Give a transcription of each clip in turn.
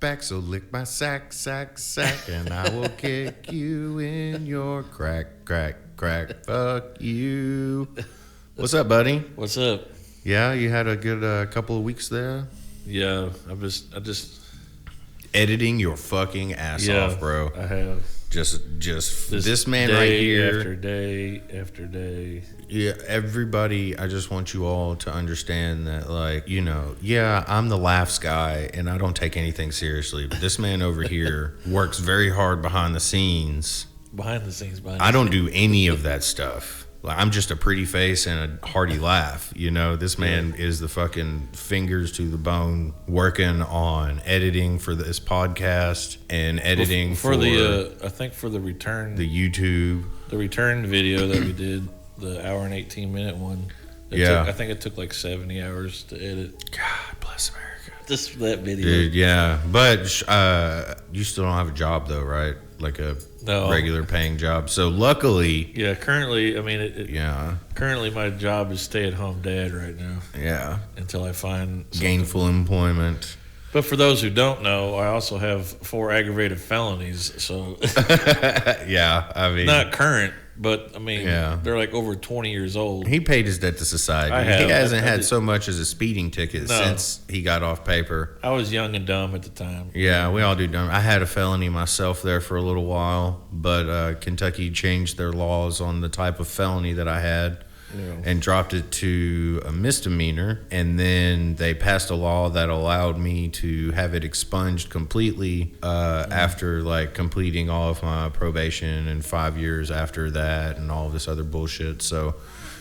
back, so lick my sack, and I will kick you in your crack. Fuck you. What's up, buddy? What's up? Yeah, you had a good couple of weeks there? Yeah, I just editing your fucking ass off, bro. I have. Just this man right here. After day after day. Yeah, everybody, I just want you all to understand that, like, you know, yeah, I'm the laughs guy and I don't take anything seriously, but this man over here works very hard behind the scenes. I don't do any of that stuff. Like, I'm just a pretty face and a hearty laugh. You know, this man is the fucking fingers to the bone working on editing for this podcast and editing for the I think for the return, the YouTube, the return video that we did, the hour and 18-minute one. I think it took like 70 hours to edit. God bless America. Just that video. Dude, yeah. But you still don't have a job though, right? Like a regular paying job. So luckily, currently, I mean, currently my job is stay-at-home dad right now. Yeah. Until I find gainful employment. But for those who don't know, I also have 4 aggravated felonies. So yeah, I mean, not current, but I mean, they're like over 20 years old. He paid his debt to society. He hasn't had so much as a speeding ticket since he got off paper. I was young and dumb at the time. Yeah, we all do dumb. I had a felony myself there for a little while, but Kentucky changed their laws on the type of felony that I had. And dropped it to a misdemeanor, and then they passed a law that allowed me to have it expunged completely after like completing all of my probation and 5 years after that and all of this other bullshit. So,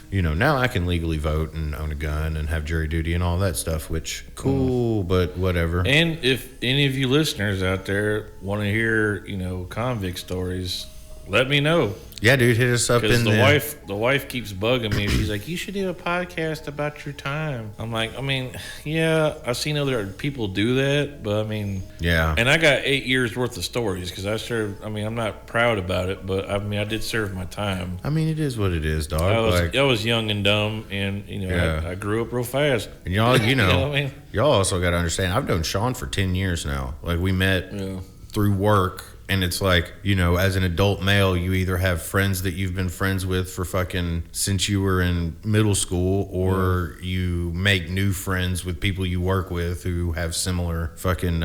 you know, now I can legally vote and own a gun and have jury duty and all that stuff, which cool, but whatever. And if any of you listeners out there want to hear, you know, convict stories, let me know. Yeah, dude, hit us up in there. The wife keeps bugging me. She's like, you should do a podcast about your time. I'm like, I mean, yeah, I've seen other people do that, but I mean, yeah. And I got 8 years worth of stories because I served. I mean, I'm not proud about it, but I mean, I did serve my time. I mean, it is what it is, dog. I was young and dumb, and you know, I grew up real fast. And y'all, you know, you know what I mean? Y'all also got to understand. I've known Sean for 10 years now. Like, we met through work. And it's like, you know, as an adult male, you either have friends that you've been friends with for fucking since you were in middle school, or you make new friends with people you work with who have similar fucking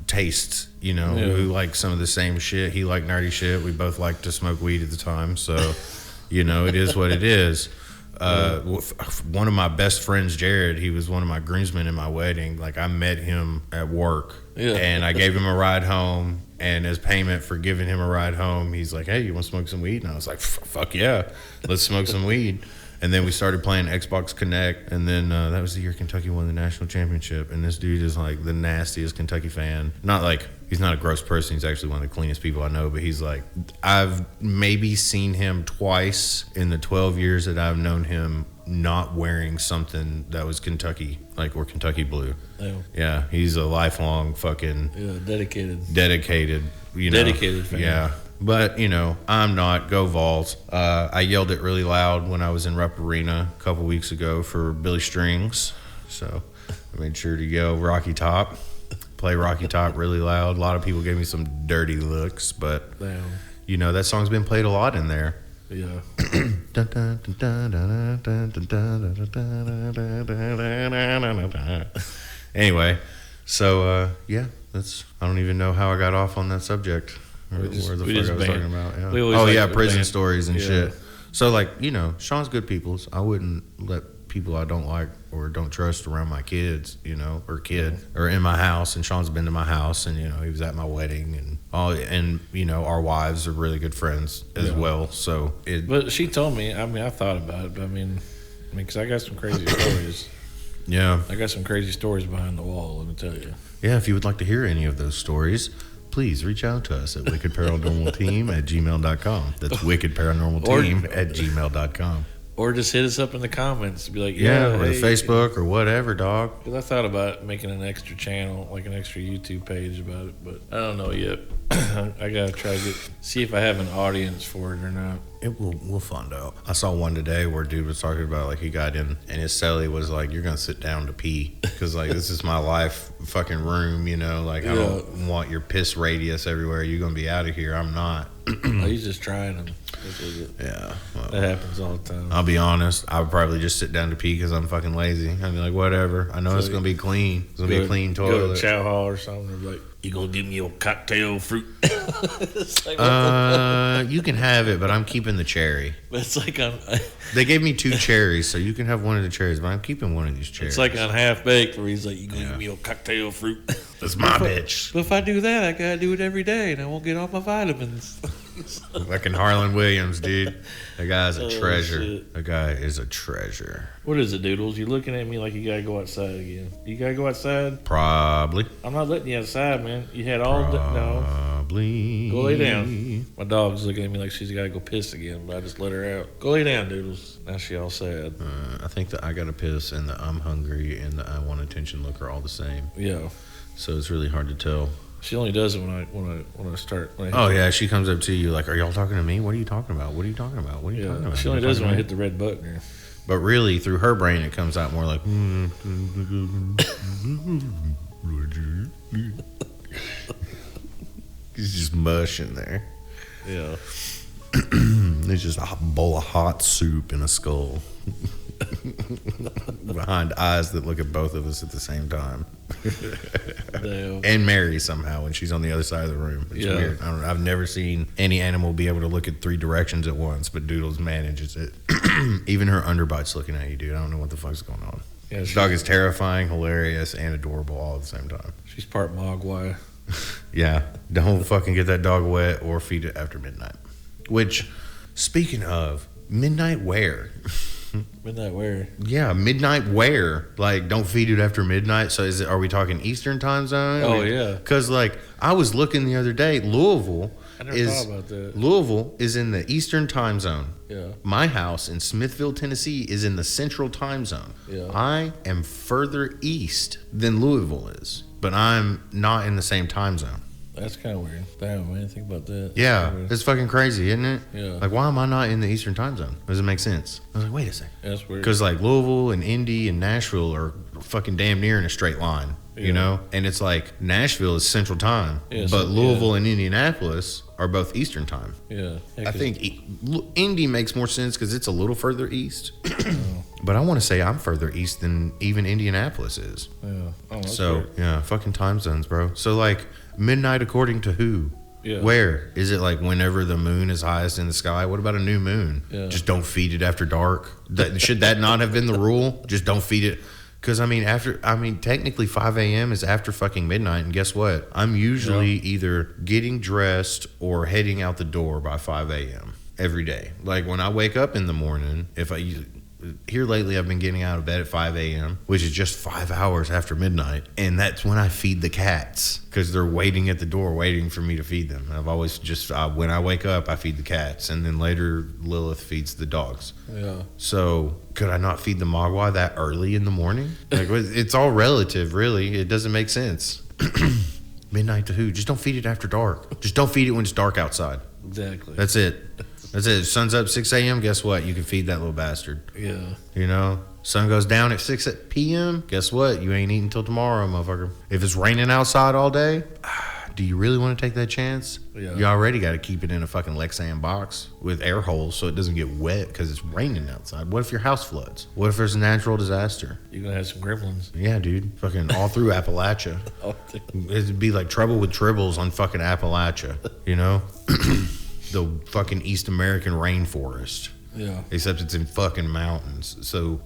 tastes, you know, who like some of the same shit. He liked nerdy shit. We both liked to smoke weed at the time. So, you know, it is what it is. One of my best friends, Jared, he was one of my groomsmen in my wedding. Like, I met him at work and I gave him a ride home. And as payment for giving him a ride home, he's like, hey, you want to smoke some weed? And I was like, fuck yeah, let's smoke some weed. And then we started playing Xbox Connect. And then that was the year Kentucky won the national championship. And this dude is like the nastiest Kentucky fan. Not like, he's not a gross person. He's actually one of the cleanest people I know. But he's like, I've maybe seen him twice in the 12 years that I've known him not wearing something that was Kentucky, like, or Kentucky blue. Yeah, he's a lifelong fucking dedicated, you know, dedicated fan. Yeah, but you know, I'm not. Go Vols. I yelled it really loud when I was in Rupp Arena a couple weeks ago for Billy Strings, so I made sure to yell Rocky Top, play Rocky Top really loud. A lot of people gave me some dirty looks, but you know, that song's been played a lot in there. Yeah. Anyway, so that's. I don't even know how I got off on that subject. Where the fuck I was talking about? Yeah. Prison stories and shit. So, like, you know, Sean's good peoples. I wouldn't let people I don't like or don't trust around my kids, you know, or in my house. And Sean's been to my house, and you know, he was at my wedding, and all, and you know, our wives are really good friends as well. So, but she told me. I mean, I thought about it, but I mean, because I got some crazy stories. Yeah, I got some crazy stories behind the wall. Let me tell you. Yeah, if you would like to hear any of those stories, please reach out to us at wickedparanormalteam@gmail.com. That's wickedparanormalteam@gmail.com. Or just hit us up in the comments. Be like, or hey, the Facebook or whatever, dog. Because I thought about making an extra channel, like an extra YouTube page about it, but I don't know yet. I gotta try to see if I have an audience for it or not. We'll find out. I saw one today where dude was talking about like he got in and his cellie was like, "You're gonna sit down to pee because like this is my life fucking room, you know. Like I don't want your piss radius everywhere. You're gonna be out of here. I'm not." He's just trying them. Yeah, well, that happens all the time. I'll be honest. I would probably just sit down to pee because I'm fucking lazy. I'd be like, whatever. I know it's gonna be clean. It's gonna be a clean toilet. Go to chow hall or something. Or like, you gonna give me your cocktail fruit? Like, you can have it, but I'm keeping the cherry. But it's like they gave me 2 cherries, so you can have one of the cherries, but I'm keeping one of these cherries. It's like on Half Baked where he's like, you gonna give me your cocktail fruit? That's my bitch. But if I do that, I gotta do it every day, and I won't get all my vitamins. Fucking Harlan Williams, dude. That guy's a treasure. Shit. That guy is a treasure. What is it, Doodles? You're looking at me like you gotta go outside again. You gotta go outside? Probably. I'm not letting you outside, man. You had all no. Probably. Go lay down. My dog's looking at me like she's gotta go piss again, but I just let her out. Go lay down, Doodles. Now she all sad. I think that I gotta piss and the I'm hungry and the I want attention look are all the same. Yeah. So it's really hard to tell. She only does it when I start. Oh yeah, she comes up to you like, "Are y'all talking to me? What are you talking about? What are you talking about? What are you talking about?" She only does it when I hit the red button here. But really, through her brain, it comes out more like. He's just mush in there. Yeah. There's just a bowl of hot soup in a skull. Behind eyes that look at both of us at the same time. Damn. And Mary somehow when she's on the other side of the room. It's weird. I've never seen any animal be able to look at 3 directions at once, but Doodles manages it. Even her underbite's looking at you, dude. I don't know what the fuck's going on. Yeah, this dog is terrifying, hilarious, and adorable all at the same time. She's part Mogwai. Yeah. Don't fucking get that dog wet or feed it after midnight. Which, speaking of, midnight where? Midnight where? Yeah, midnight where? Like, don't feed it after midnight. So are we talking Eastern time zone? Oh, yeah. Because, like, I was looking the other day, Louisville I never thought about that. Louisville is in the Eastern time zone. Yeah. My house in Smithville, Tennessee is in the Central time zone. Yeah. I am further east than Louisville is, but I'm not in the same time zone. That's kind of weird. Damn, I didn't think about that. Yeah, it's fucking crazy, isn't it? Yeah. Like, why am I not in the Eastern time zone? Does it make sense? I was like, wait a second. Yeah, that's weird. Because, like, Louisville and Indy and Nashville are fucking damn near in a straight line, you know? And it's like, Nashville is Central time, but Louisville and Indianapolis are both Eastern time. Yeah. I think Indy makes more sense because it's a little further east. But I want to say I'm further east than even Indianapolis is. Yeah. Oh, So, weird. yeah, fucking time zones, bro. So, like, midnight according to who? Yeah. Where? Is it like whenever the moon is highest in the sky? What about a new moon? Yeah. Just don't feed it after dark. Should that not have been the rule? Just don't feed it. Because, technically 5 a.m. is after fucking midnight. And guess what? I'm usually either getting dressed or heading out the door by 5 a.m. every day. Like, when I wake up in the morning, here lately I've been getting out of bed at 5 a.m., which is just 5 hours after midnight. And that's when I feed the cats because they're waiting at the door, waiting for me to feed them. I've always just, when I wake up, I feed the cats. And then later Lilith feeds the dogs. Yeah. So could I not feed the Mogwai that early in the morning? Like, it's all relative, really. It doesn't make sense. Midnight to who? Just don't feed it after dark. Just don't feed it when it's dark outside. Exactly. That's it. That's it. Sun's up 6 a.m. Guess what? You can feed that little bastard. Yeah. You know? Sun goes down at 6 p.m. Guess what? You ain't eating until tomorrow, motherfucker. If it's raining outside all day, do you really want to take that chance? Yeah. You already got to keep it in a fucking Lexan box with air holes so it doesn't get wet because it's raining outside. What if your house floods? What if there's a natural disaster? You're going to have some gremlins. Yeah, dude. Fucking all through Appalachia. It'd be like Trouble with Tribbles on fucking Appalachia, you know? The fucking East American rainforest. Yeah. Except it's in fucking mountains. So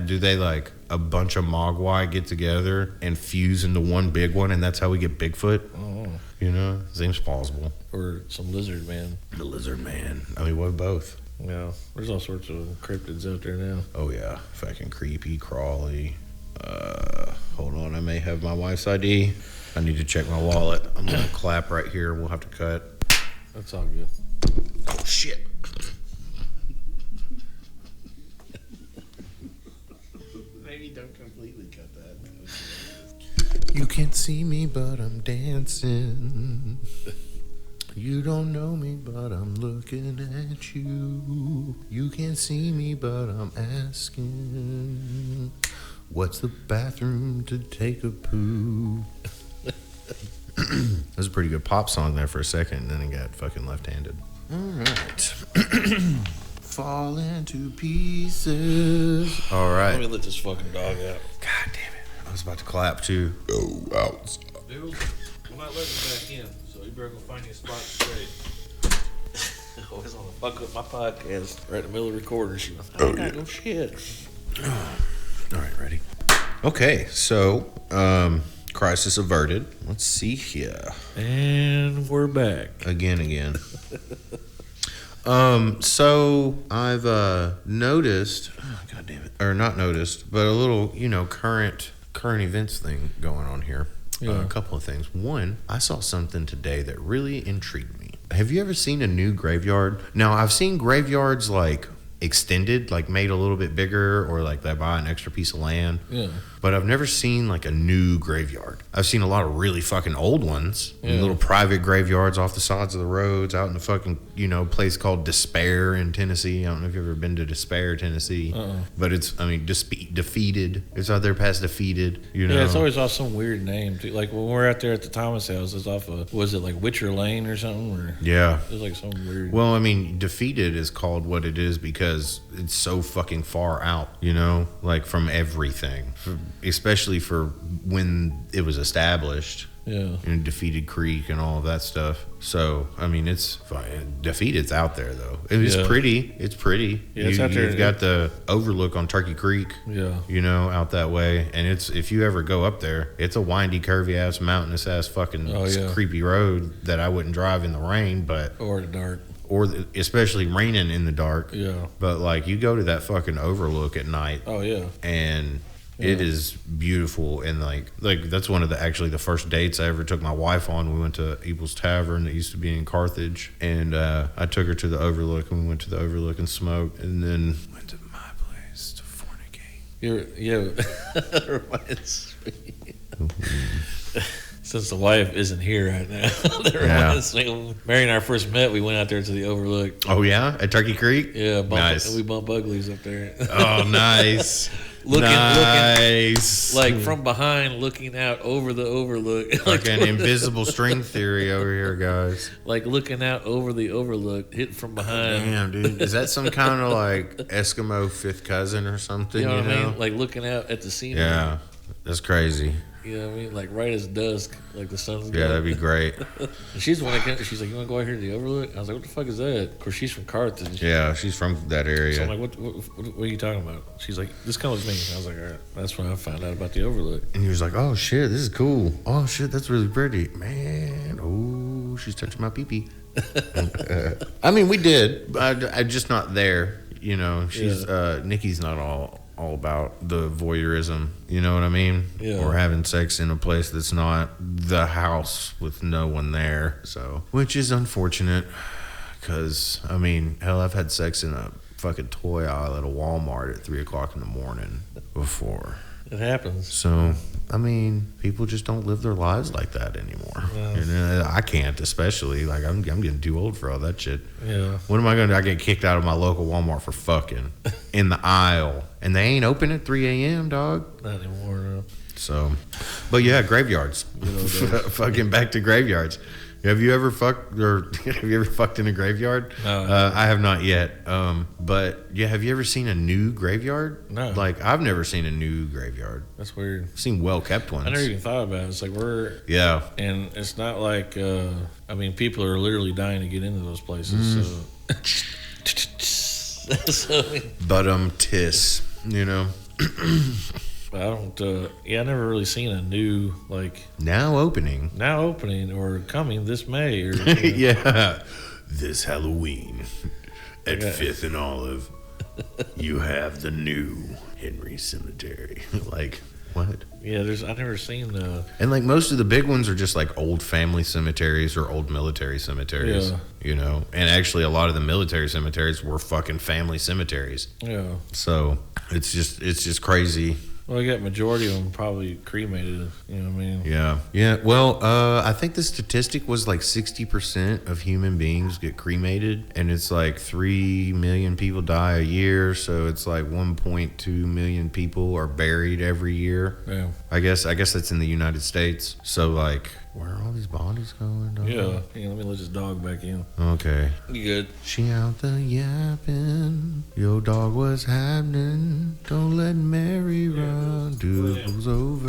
do they like a bunch of Mogwai get together and fuse into one big one and that's how we get Bigfoot? Oh. You know? Seems plausible. Or some lizard man. The lizard man. I mean, what both? Yeah. There's all sorts of cryptids out there now. Oh yeah. Fucking creepy, crawly. Hold on, I may have my wife's ID. I need to check my wallet. I'm gonna clap right here. We'll have to cut. That's all good. Oh shit. maybe don't completely cut that. You can't see me, but I'm dancing. You don't know me, but I'm looking at you. You can't see me, but I'm asking. What's the bathroom to take a poo? That was a pretty good pop song there for a second, and then it got fucking left-handed. All right. Fall into pieces. All right. Let me let this fucking dog out. God damn it. I was about to clap, too. Go out. Dude, we're not letting him back in, so you better go find you a spot to stay. Always on the fuck up my podcast right in the middle of recording. She goes, oh, yeah. No shit. All right, ready? Okay, so, crisis averted. Let's see here. And we're back. Again. So I've noticed, God damn it, or not noticed, but a little, current events thing going on here. Yeah. A couple of things. One, I saw something today that really intrigued me. Have you ever seen a new graveyard? Now, I've seen graveyards like extended, like made a little bit bigger, or like they buy an extra piece of land. Yeah. But I've never seen like a new graveyard. I've seen a lot of really fucking old ones, Yeah. little private graveyards off the sides of the roads, out in the fucking place called Despair in Tennessee. I don't know if you've ever been to Despair, Tennessee, but it's Defeated. It's out there past Defeated. Yeah, it's always off some weird name too. Like when we're out there at the Thomas House, it's off of, was it like Witcher Lane or something? Or yeah, it was like some weird. Well, Defeated is called what it is because it's so fucking far out, like from everything. Especially for when it was established. Yeah. Defeated Creek and all of that stuff. So, it's fine. Defeated's out there, though. It's pretty. It's pretty. Yeah, it's out there. You've got the overlook on Turkey Creek. Yeah. Out that way. And if you ever go up there, it's a windy, curvy-ass, mountainous-ass fucking creepy road that I wouldn't drive in the rain, but... Or the dark. Or especially raining in the dark. Yeah. But, like, you go to that fucking overlook at night. Oh, yeah. And... Yeah. It is beautiful, and like that's one of the first dates I ever took my wife on. We went to Eagles Tavern that used to be in Carthage, and I took her to the Overlook, and we went to the Overlook and smoked, and then went to my place to fornicate. That reminds me. Since the wife isn't here right now, that reminds me. When Mary and I first met, we went out there to the Overlook. Oh yeah, at Turkey Creek. Yeah, nice. We bump uglies up there. Oh, nice. Looking like from behind, looking out over the Overlook. Like an invisible string theory over here, guys. Like looking out over the Overlook, hit from behind. Damn, dude. Is that some kind of like Eskimo fifth cousin or something? You know what I mean? Like looking out at the scenery. Yeah, that's crazy. You know what I mean? Like right as dusk, like the sun's going. Yeah, that'd be great. And she's the one that came, she's like, you want to go out here to the Overlook? I was like, what the fuck is that? Of course, she's from Carthage. Yeah, she's from that area. So I'm like, what are you talking about? She's like, this comes with me. I was like, all right. That's when I found out about the Overlook. And he was like, oh shit, this is cool. Oh shit, that's really pretty. Man, oh, she's touching my pee-pee. We did. I'm just not there. She's Nikki's not all about the voyeurism, you know what I mean? Yeah. Or having sex in a place that's not the house with no one there. So, which is unfortunate because, hell, I've had sex in a fucking toy aisle at a Walmart at 3 o'clock in the morning before. It happens. So, people just don't live their lives like that anymore. Yeah. I can't, especially. Like, I'm getting too old for all that shit. Yeah. What am I going to do? I get kicked out of my local Walmart for fucking in the aisle. And they ain't open at 3 a.m., dog. Not anymore, no. So, but yeah, graveyards. Fucking back to graveyards. Have you ever fucked in a graveyard? No. I have not yet. But yeah, have you ever seen a new graveyard? No. Like, I've never seen a new graveyard. That's weird. I've seen well-kept ones. I never even thought about it. It's like yeah. And it's not like, people are literally dying to get into those places, so. Tis, I don't, I never really seen a new, now opening or coming this May. Or, yeah. This Halloween at 5th and Olive, you have the new Henry Cemetery. Like, what? Yeah, I've never seen and like most of the big ones are just like old family cemeteries or old military cemeteries, and actually a lot of the military cemeteries were fucking family cemeteries. Yeah. So it's just crazy Well, I got majority of them probably cremated. You know what I mean? Yeah. Yeah. Well, I think the statistic was like 60% of human beings get cremated, and it's like 3 million people die a year. So it's like 1.2 million people are buried every year. Yeah. I guess that's in the United States. So like, where are all these bodies going? Dog? Yeah. Let me let this dog back in. Okay. You good? She out the yapping. Your dog was happening. Don't let Mary run. Doodle's over.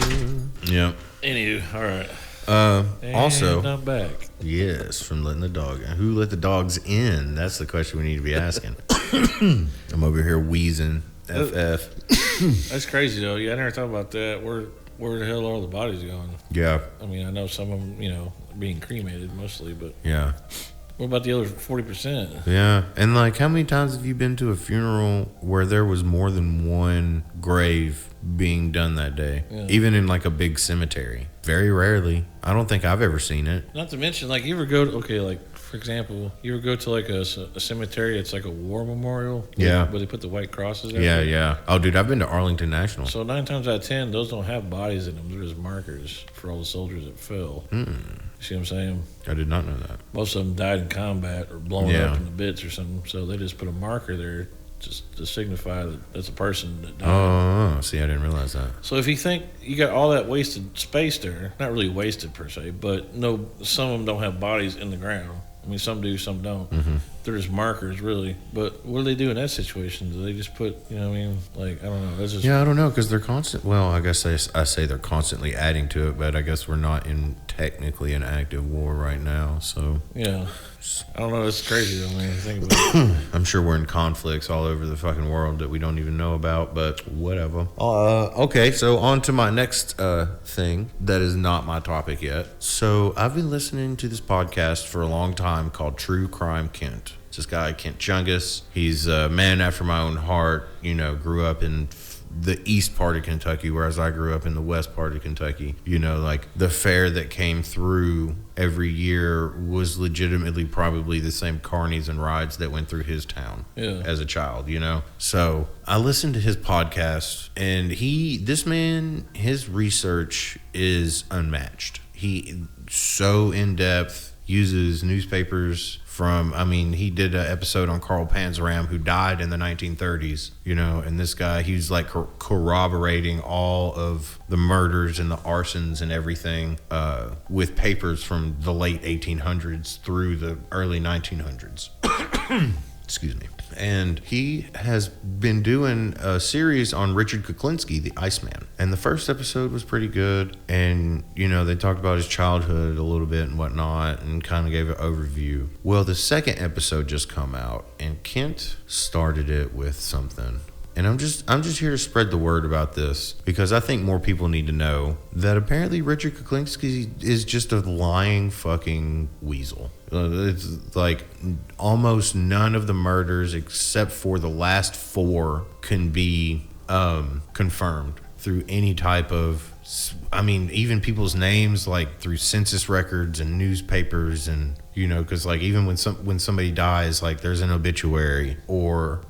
Yep. Anywho, all right. Also, I'm back. Yes, from letting the dog in. Who let the dogs in? That's the question we need to be asking. I'm over here wheezing. FF. That's crazy though. Yeah, I never thought about that. Where the hell are all the bodies going? Yeah. I mean, I know some of them, being cremated mostly, but yeah. What about the other 40%? Yeah, and like, how many times have you been to a funeral where there was more than one grave being done that day? Yeah. Even in like a big cemetery. Very rarely. I don't think I've ever seen it. Not to mention, like, you ever go to, like, for example, you ever go to like a cemetery that's like a war memorial? Yeah. Where they put the white crosses there? Yeah, yeah. Oh, dude, I've been to Arlington National. So 9 times out of 10, those don't have bodies in them. They're just markers for all the soldiers that fell. You see what I'm saying? I did not know that. Most of them died in combat or blown up in the bits or something. So they just put a marker there just to signify that that's a person that died. Oh, see, I didn't realize that. So if you think you got all that wasted space there, not really wasted per se, but no, some of them don't have bodies in the ground. I mean, some do, some don't. They're just markers, really. But what do they do in that situation? Do they just put, like, I don't know. That's just... Yeah, I don't know, because they're constant. Well, I guess I say they're constantly adding to it, but I guess we're not in technically an active war right now, so. Yeah. I don't know. It's crazy, though, man. Think about it. I'm sure we're in conflicts all over the fucking world that we don't even know about, but whatever. Okay, so on to my next thing that is not my topic yet. So I've been listening to this podcast for a long time called True Crime Kent. It's this guy, Kent Chungus. He's a man after my own heart. Grew up in the east part of Kentucky, whereas I grew up in the west part of Kentucky. Like the fair that came through every year was legitimately probably the same carnies and rides that went through his town as a child, So I listened to his podcast, and his research is unmatched. He so in depth, uses newspapers he did an episode on Carl Panzram, who died in the 1930s, and this guy, he's like corroborating all of the murders and the arsons and everything with papers from the late 1800s through the early 1900s. Excuse me. And he has been doing a series on Richard Kuklinski, the Iceman. And the first episode was pretty good. And, they talked about his childhood a little bit and whatnot and kind of gave an overview. Well, the second episode just come out, and Kent started it with something. And I'm just here to spread the word about this, because I think more people need to know that apparently Richard Kuklinski is just a lying fucking weasel. It's like almost none of the murders except for the last 4 can be confirmed through any type of, even people's names, like through census records and newspapers, and because like even when somebody dies, like there's an obituary, or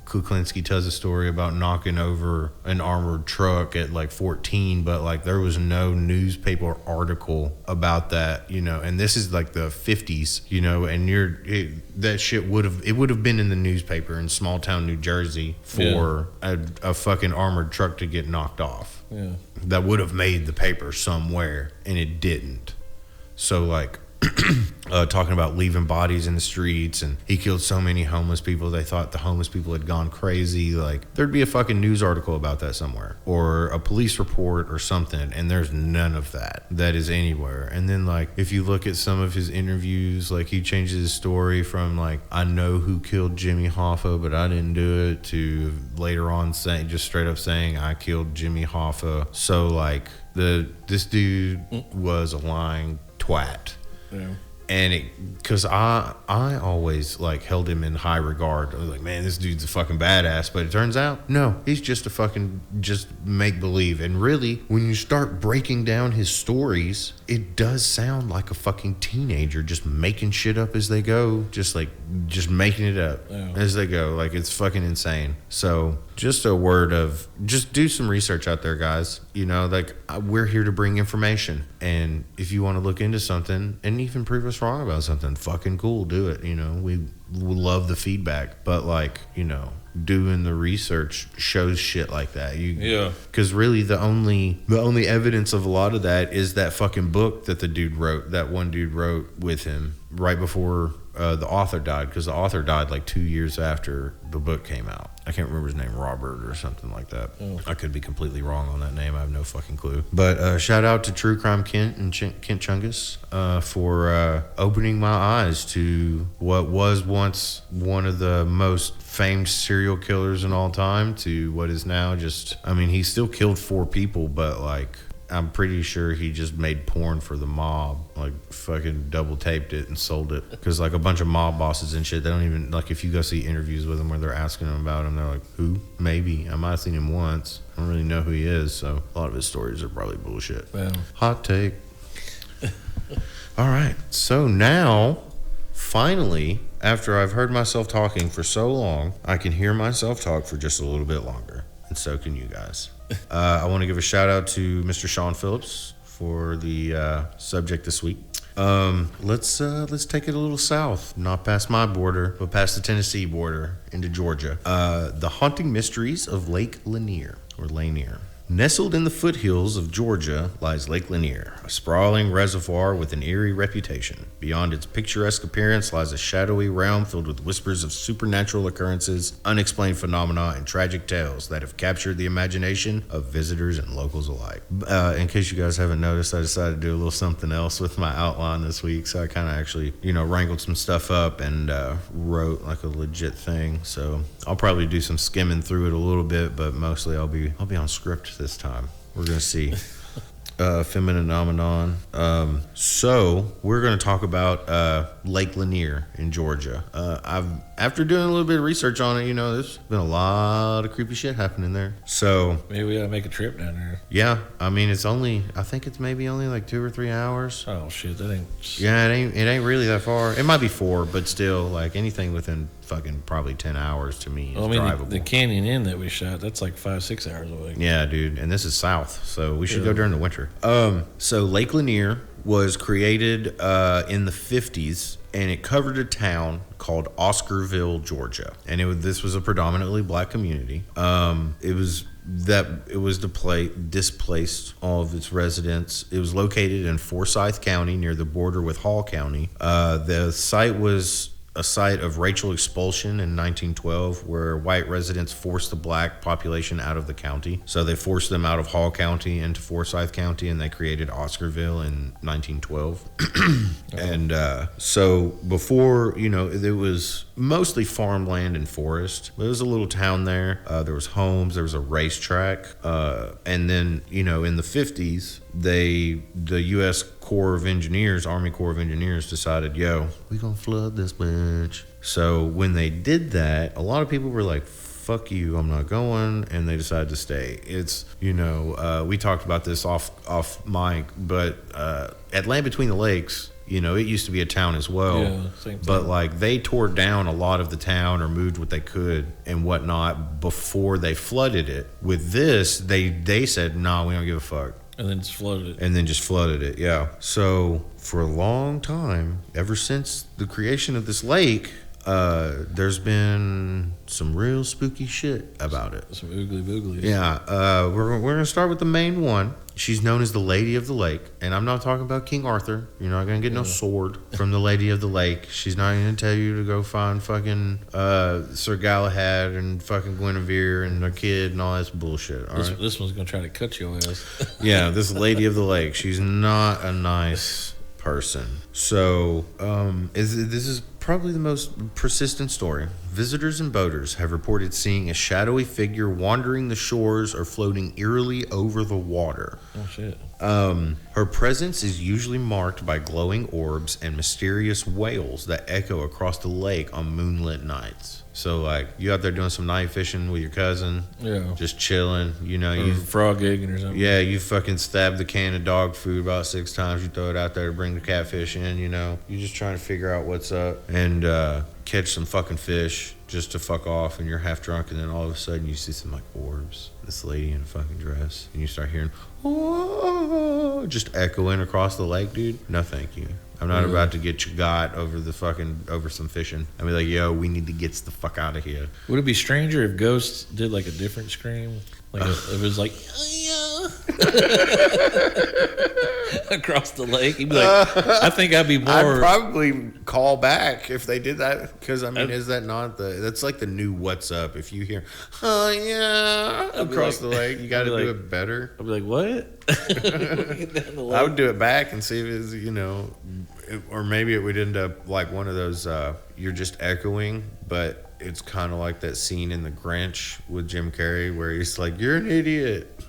Kuklinski tells a story about knocking over an armored truck at like 14, but like there was no newspaper article about that, and this is like the 50s, and that shit would have been in the newspaper in small town New Jersey for a fucking armored truck to get knocked off. Yeah. That would have made the paper somewhere, and it didn't. So like talking about leaving bodies in the streets, and he killed so many homeless people they thought the homeless people had gone crazy. Like there'd be a fucking news article about that somewhere, or a police report or something, and there's none of that is anywhere. And then like if you look at some of his interviews, like he changes his story from like, I know who killed Jimmy Hoffa but I didn't do it, to later on saying, just straight up saying, I killed Jimmy Hoffa. So like this dude was a lying twat. Yeah. And because I always like held him in high regard. I was like, man, this dude's a fucking badass. But it turns out, no, he's just a fucking just make believe. And really, when you start breaking down his stories, it does sound like a fucking teenager just making shit up as they go, just making it up as they go. Like it's fucking insane. So just a word of just do some research out there, guys. Like we're here to bring information, and if you want to look into something and even prove us wrong about something, fucking cool, do it. We love the feedback, but like doing the research shows shit like that. Because really the only evidence of a lot of that is that fucking book that that one dude wrote with him right before the author died, because the author died like 2 years after the book came out. I can't remember his name, Robert or something like that. I could be completely wrong on that name. I have no fucking clue. But shout out to True Crime Kent and Kent Chungus for opening my eyes to what was once one of the most famed serial killers in all time to what is now just, he still killed 4 people, but like I'm pretty sure he just made porn for the mob, like fucking double taped it and sold it. Because like a bunch of mob bosses and shit, they don't even, like if you go see interviews with him where they're asking him about him, they're like, who? Maybe. I might have seen him once. I don't really know who he is. So a lot of his stories are probably bullshit. Well. Hot take. All right. So now, finally, after I've heard myself talking for so long, I can hear myself talk for just a little bit longer. And so can you guys. I want to give a shout out to Mr. Sean Phillips for the subject this week. Let's take it a little south, not past my border, but past the Tennessee border into Georgia. The haunting mysteries of Lake Lanier, or Lanier. Nestled in the foothills of Georgia lies Lake Lanier, a sprawling reservoir with an eerie reputation. Beyond its picturesque appearance lies a shadowy realm filled with whispers of supernatural occurrences, unexplained phenomena, and tragic tales that have captured the imagination of visitors and locals alike. In case you guys haven't noticed, I decided to do a little something else with my outline this week, so I kind of actually, wrangled some stuff up and wrote like a legit thing. So I'll probably do some skimming through it a little bit, but mostly I'll be on script this time. We're gonna see phenomenon. So we're gonna talk about Lake Lanier in Georgia. After doing a little bit of research on it, there's been a lot of creepy shit happening there. So maybe we gotta make a trip down there. Yeah, I think it's maybe only like 2 or 3 hours. Oh shit, that ain't. Yeah, it ain't really that far. It might be 4, but still, like anything within fucking probably 10 hours to me is drivable. The Canyon Inn that we shot, that's like 5-6 hours away. Yeah, dude, and this is south, so we should go during the winter. So Lake Lanier was created in the 50s, and it covered a town called Oscarville, Georgia, and this was a predominantly black community. It was displaced all of its residents. It was located in Forsyth County near the border with Hall County. The site was a site of racial expulsion in 1912, where white residents forced the black population out of the county. So they forced them out of Hall County into Forsyth County, and they created Oscarville in 1912. And so before, it was mostly farmland and forest. There was a little town there. There was homes. There was a racetrack. And then, in the 50s, the U.S. Army Corps of Engineers decided, we gonna flood this bitch. So when they did that, a lot of people were like, fuck you, I'm not going, and they decided to stay. It's, we talked about this off mic, but at Land Between the Lakes, it used to be a town as well. Yeah, same thing. But like they tore down a lot of the town or moved what they could and whatnot before they flooded it. With this, they said, nah, we don't give a fuck. And then just flooded it. Yeah. So for a long time, ever since the creation of this lake, there's been some real spooky shit about it. Some oogly booglies. Yeah. We're going to start with the main one. She's known as the Lady of the Lake. And I'm not talking about King Arthur. You're not going to get no sword from the Lady of the Lake. She's not going to tell you to go find fucking Sir Galahad and fucking Guinevere and their kid and all that bullshit. All right? This one's going to try to cut your ass. Yeah, this Lady of the Lake. She's not a nice person. So this is probably the most persistent story. Visitors and boaters have reported seeing a shadowy figure wandering the shores or floating eerily over the water. Oh shit. Her presence is usually marked by glowing orbs and mysterious wails that echo across the lake on moonlit nights. So like you out there doing some night fishing with your cousin, just chilling, you frog gigging or something. Yeah, you fucking stab the can of dog food about 6 times. You throw it out there to bring the catfish in. You're just trying to figure out what's up and catch some fucking fish. just to fuck off, and you're half drunk, and then all of a sudden you see some like orbs, this lady in a fucking dress, and you start hearing just echoing across the lake, dude. No thank you. I'm not about to get you got over some fishing. I'd be like, yo, we need to get the fuck out of here. Would it be stranger if ghosts did like a different scream? Like if it was like across the lake, you'd be like, I think I'd be more. I'd probably call back if they did that, because I mean, is that not that's like the new what's up? If you hear across the lake, you got to do it better. I'd be like, what? I would do it back and see if it's, you know, or maybe it would end up like one of those you're just echoing, but it's kind of like that scene in The Grinch with Jim Carrey where he's like, you're an idiot.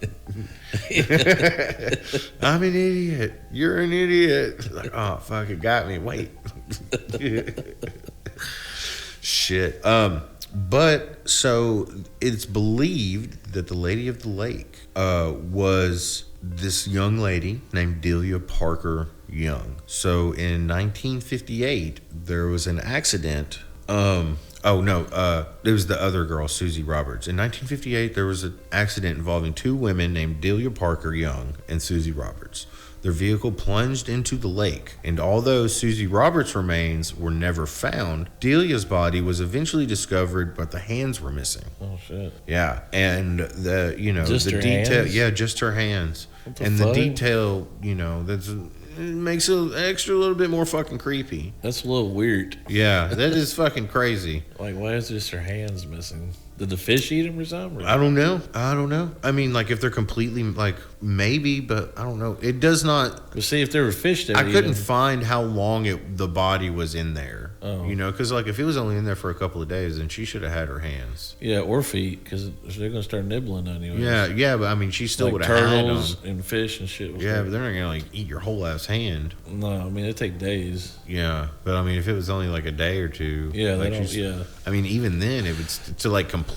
I'm an idiot. You're an idiot. Like, oh, fuck, it got me. Wait. Shit. But so it's believed that the Lady of the Lake was this young lady named Delia Parker Young. So in 1958, there was an accident. It was the other girl, Susie Roberts. In 1958, there was an accident involving two women named Delia Parker Young and Susie Roberts. Their vehicle plunged into the lake, and although Susie Roberts' remains were never found, Delia's body was eventually discovered, but the hands were missing. Oh shit! Yeah, and the just the her detail, hands? yeah, just her hands, and fuck? the detail, it makes it extra a little bit more fucking creepy. That's a little weird. Yeah, that is fucking crazy. Like, why is just her hands missing? Did the fish eat them or something? I don't know. I mean, like, if they're completely, like, maybe, but I don't know. It does not. But see, if there were fish there, I couldn't find how long the body was in there. Oh. You know, because, like, if it was only in there for a couple of days, then she should have had her hands. Yeah, or feet, because they're going to start nibbling anyways. Yeah, but I mean, she still like would have had them. turtles and fish and shit. Yeah, but they're not going to, like, eat your whole ass hand. No, I mean, it take days. Yeah, but I mean, if it was only, like, a day or two. Yeah, like, they don't, yeah. I mean, even then, it would, to, like, completely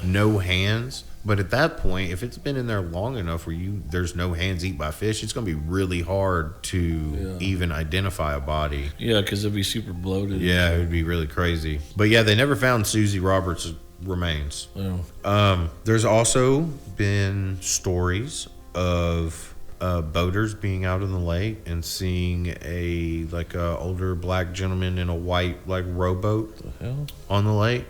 no hands. But at that point, if it's been in there long enough where there's no hands eat by fish, it's going to be really hard to even identify a body. Yeah, because it'd be super bloated. Yeah, it would be really crazy. But yeah, they never found Susie Roberts' remains. Yeah. There's also been stories of boaters being out in the lake and seeing a older black gentleman in a white like rowboat on the lake,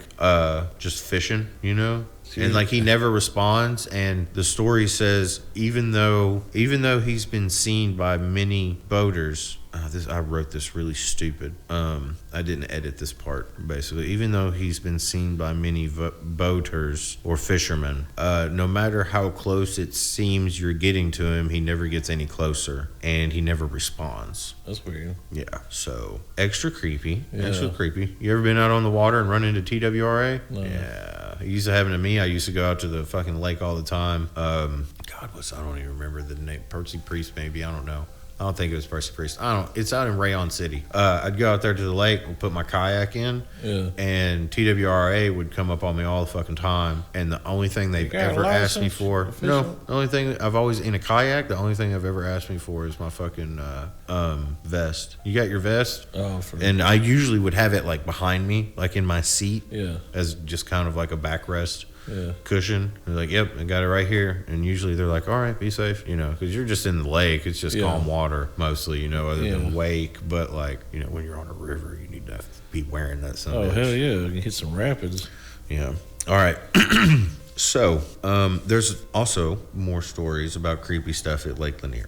just fishing, you know. And like he never responds, and the story says even though he's been seen by many boaters, I wrote this really stupid. I didn't edit this part. Basically, even though he's been seen by many boaters or fishermen, no matter how close it seems you're getting to him, he never gets any closer, and he never responds. That's weird. Yeah, so extra creepy. Extra creepy. You ever been out on the water and run into TWRA? No. Yeah. It used to happen to me. I used to go out to the fucking lake all the time. I don't even remember the name. Percy Priest, maybe. I don't know. I don't think it was Percy Priest. It's out in Rayon City. I'd go out there to the lake and put my kayak in, and TWRA would come up on me all the fucking time. And the only thing they've ever asked me for, the only thing I've always in a kayak, the only thing I've ever asked me for is my fucking vest. You got your vest? Oh, and I usually would have it like behind me, like in my seat, as just kind of like a backrest. Cushion. They're like, yep, I got it right here. And usually they're like, all right, be safe, you know, because you're just in the lake. It's just calm water mostly, you know, other than wake. But like, you know, when you're on a river, you need to be wearing that something. Oh, hell yeah. You can hit some rapids. Yeah. All right. So, there's also more stories about creepy stuff at Lake Lanier.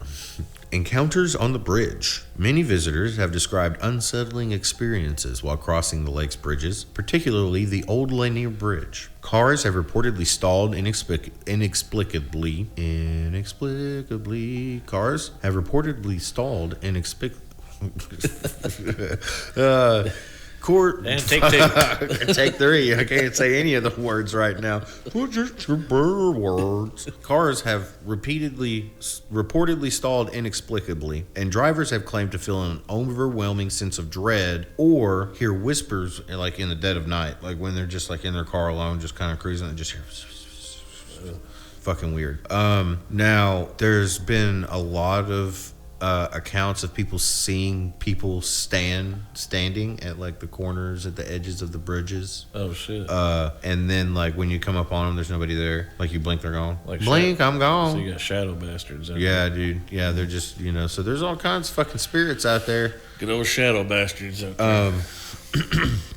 Encounters on the bridge. Many visitors have described unsettling experiences while crossing the lake's bridges, particularly the Old Lanier Bridge. Cars have reportedly stalled inexplicably. Cars have reportedly stalled inexplicably. And take two. Take three. I can't say any of the words right now. Words. Cars have reportedly stalled inexplicably, and drivers have claimed to feel an overwhelming sense of dread or hear whispers like in the dead of night, like when they're just like in their car alone, just kind of cruising and just hear fucking weird. Now there's been a lot of accounts of people seeing people standing at like the corners at the edges of the bridges. Oh shit. And then like when you come up on them, there's nobody there. Like you blink, they're gone. Like blink, I'm gone. So you got shadow bastards. Yeah, dude. Yeah, they're just So there's all kinds of fucking spirits out there. Good old shadow bastards out there.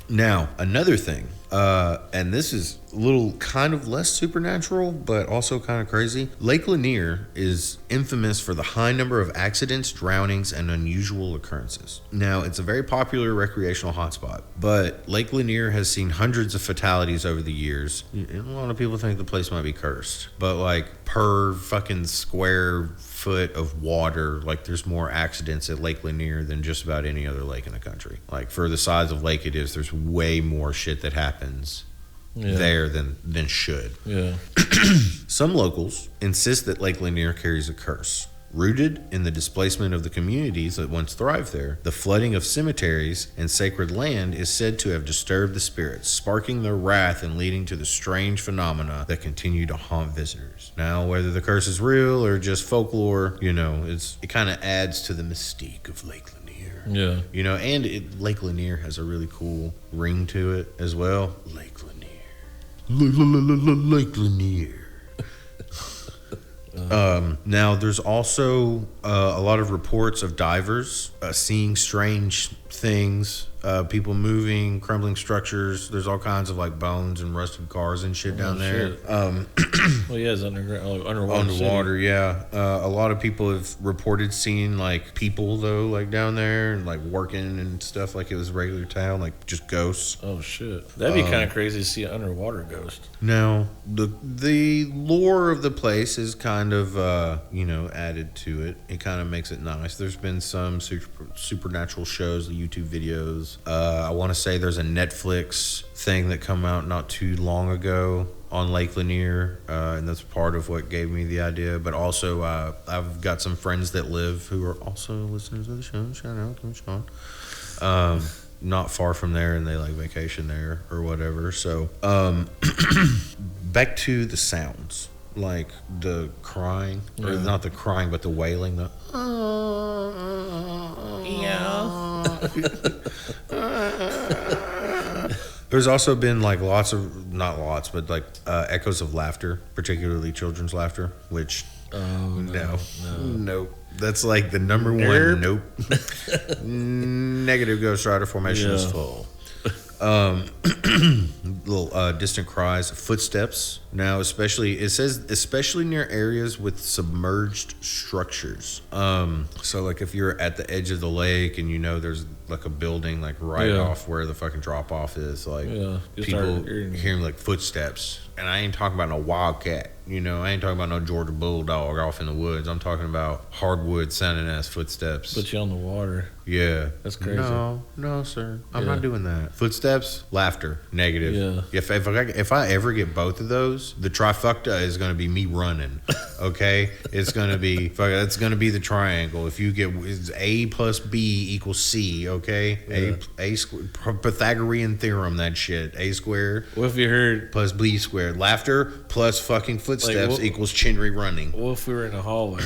Now, another thing, and this is a little kind of less supernatural, but also kind of crazy. Lake Lanier is infamous for the high number of accidents, drownings, and unusual occurrences. Now, it's a very popular recreational hotspot, but Lake Lanier has seen hundreds of fatalities over the years. And a lot of people think the place might be cursed, but like per fucking square foot of water, like there's more accidents at Lake Lanier than just about any other lake in the country. Like for the size of lake it is, there's way more shit that happens there than should. Yeah. Some locals insist that Lake Lanier carries a curse. Rooted in the displacement of the communities that once thrived there, the flooding of cemeteries and sacred land is said to have disturbed the spirits, sparking their wrath and leading to the strange phenomena that continue to haunt visitors. Now, whether the curse is real or just folklore, it kind of adds to the mystique of Lake Lanier. Yeah. And Lake Lanier has a really cool ring to it as well. Lake Lanier. Lake Lanier. Now, there's also a lot of reports of divers seeing strange things, people moving, crumbling structures. There's all kinds of like bones and rusted cars and shit down there. Well, yeah, it's underwater. Yeah. A lot of people have reported seeing like people though, like down there and like working and stuff like it was a regular town, like just ghosts. Oh shit, that'd be kind of crazy to see an underwater ghost. Now, the lore of the place is kind of added to it. It kind of makes it nice. There's been some supernatural shows, YouTube videos. I want to say there's a Netflix thing that come out not too long ago on Lake Lanier, and that's part of what gave me the idea. But also, I've got some friends that live who are also listeners of the show. Shout out to Sean. Not far from there, and they like vacation there or whatever. So, back to the sounds, like the crying, or not the crying, but the wailing. There's also been like not lots, but like echoes of laughter, particularly children's laughter, which nope. That's like the number one nope. Negative Ghost Rider formation is full. Little distant cries, footsteps. Now, especially near areas with submerged structures. So like if you're at the edge of the lake and there's like a building like right off where the fucking drop off is, like people hearing like footsteps. And I ain't talking about no wildcat, I ain't talking about no Georgia bulldog off in the woods. I'm talking about hardwood sounding ass footsteps. Put you on the water. Yeah. That's crazy. No, sir. I'm not doing that. Footsteps, laughter, negative. Yeah. If I ever get both of those, the trifecta is going to be me running. Okay? It's going to be that's going to be the triangle. If you get A plus B equals C, okay? Yeah. A Pythagorean theorem, that shit. A squared. What if you heard plus B squared. Laughter plus fucking footsteps equals Chinry running. What if we were in a hallway?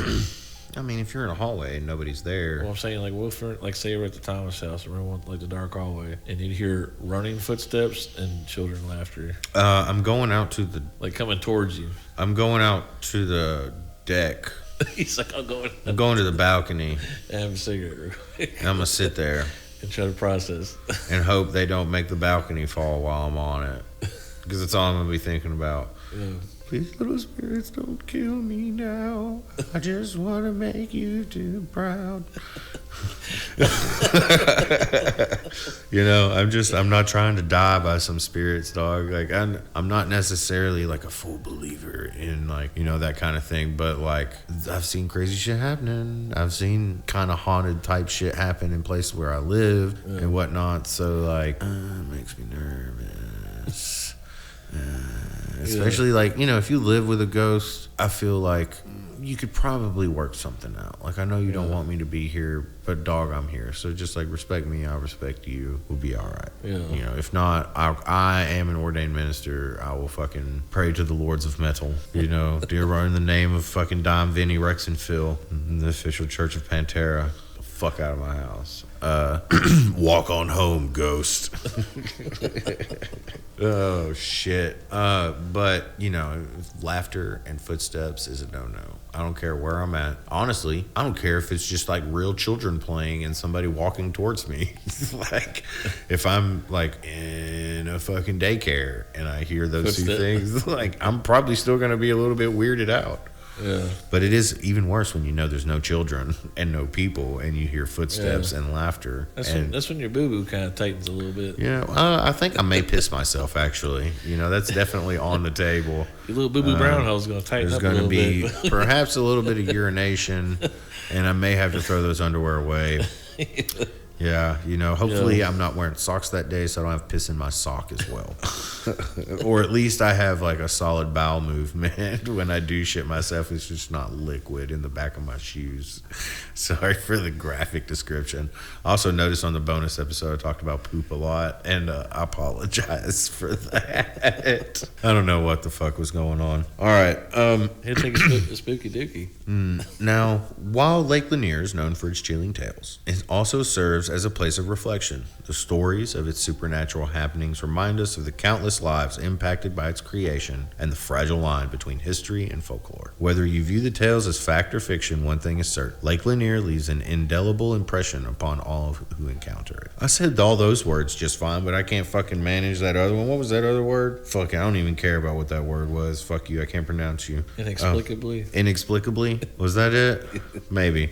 I mean, if you're in a hallway and nobody's there. Well, I'm saying, like, what if we're, like, say we're at the Thomas house and we're in like the dark hallway, and you'd hear running footsteps and children laughter. I'm going out to the coming towards you. I'm going out to the deck. He's like, I'm going to the balcony. And have a cigarette real quick. And I'm gonna sit there and try to process and hope they don't make the balcony fall while I'm on it, because that's all I'm gonna be thinking about. Yeah. Please, little spirits, don't kill me now. I just want to make you too proud. I'm not trying to die by some spirits, dog. Like, I'm not necessarily like a full believer in like, that kind of thing. But like, I've seen crazy shit happening. I've seen kind of haunted type shit happen in places where I live and whatnot. So like, it makes me nervous. Especially like, if you live with a ghost, I feel like you could probably work something out. Like, I know you don't want me to be here, but dog, I'm here. So just like respect me, I'll respect you. We'll be all right. Yeah. You know, if not, I am an ordained minister. I will fucking pray to the lords of metal. You know, dear, in the name of fucking Dom, Vinny, Rex, and Phil, in the official Church of Pantera. Fuck out of my house. Walk on home, ghost. Oh shit. But you know, laughter and footsteps is a no-no. I don't care where I'm at. Honestly, I don't care if it's just like real children playing and somebody walking towards me. Like, if I'm like in a fucking daycare and I hear those two things, like, I'm probably still gonna be a little bit weirded out. Yeah. But it is even worse when you know there's no children and no people and you hear footsteps and laughter. That's when your boo-boo kind of tightens a little bit. Yeah, I think I may piss myself, actually. You know, that's definitely on the table. Your little boo-boo brown hole is going to tighten up a little bit. There's going to be perhaps a little bit of urination, and I may have to throw those underwear away. Yeah, you know, hopefully I'm not wearing socks that day, so I don't have piss in my sock as well. Or at least I have like a solid bowel movement when I do shit myself. It's just not liquid in the back of my shoes. Sorry for the graphic description. I also noticed on the bonus episode I talked about poop a lot, and I apologize for that. I don't know what the fuck was going on. All right. Here, take a spooky dookie. Now, while Lake Lanier is known for its chilling tales, it also serves as a place of reflection. The stories of its supernatural happenings remind us of the countless lives impacted by its creation and the fragile line between history and folklore. Whether you view the tales as fact or fiction, one thing is certain. Lake Lanier leaves an indelible impression upon all who encounter it. I said all those words just fine, but I can't fucking manage that other one. What was that other word? Fuck, I don't even care about what that word was. Fuck you, I can't pronounce you. Inexplicably. Inexplicably? Was that it? Maybe.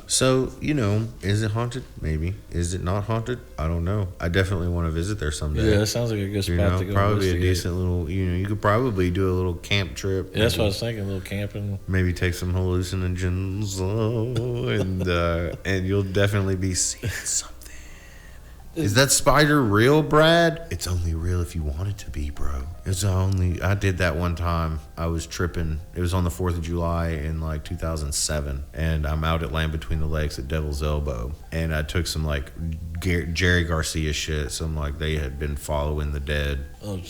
So, you know, is it haunted? Maybe. Is it not haunted? I don't know. I definitely want to visit there someday. Yeah, that sounds like a good spot to go. Probably a decent little, you know, you could probably do a little camp trip. Yeah, that's what I was thinking, a little camping. Maybe take some hallucinogens, and you'll definitely be seeing something. Is that spider real, Brad? It's only real if you want it to be, bro. I did that one time. I was tripping. It was on the 4th of July in like 2007. And I'm out at Land Between the Lakes at Devil's Elbow. And I took some like Jerry Garcia shit. Some like they had been following the dead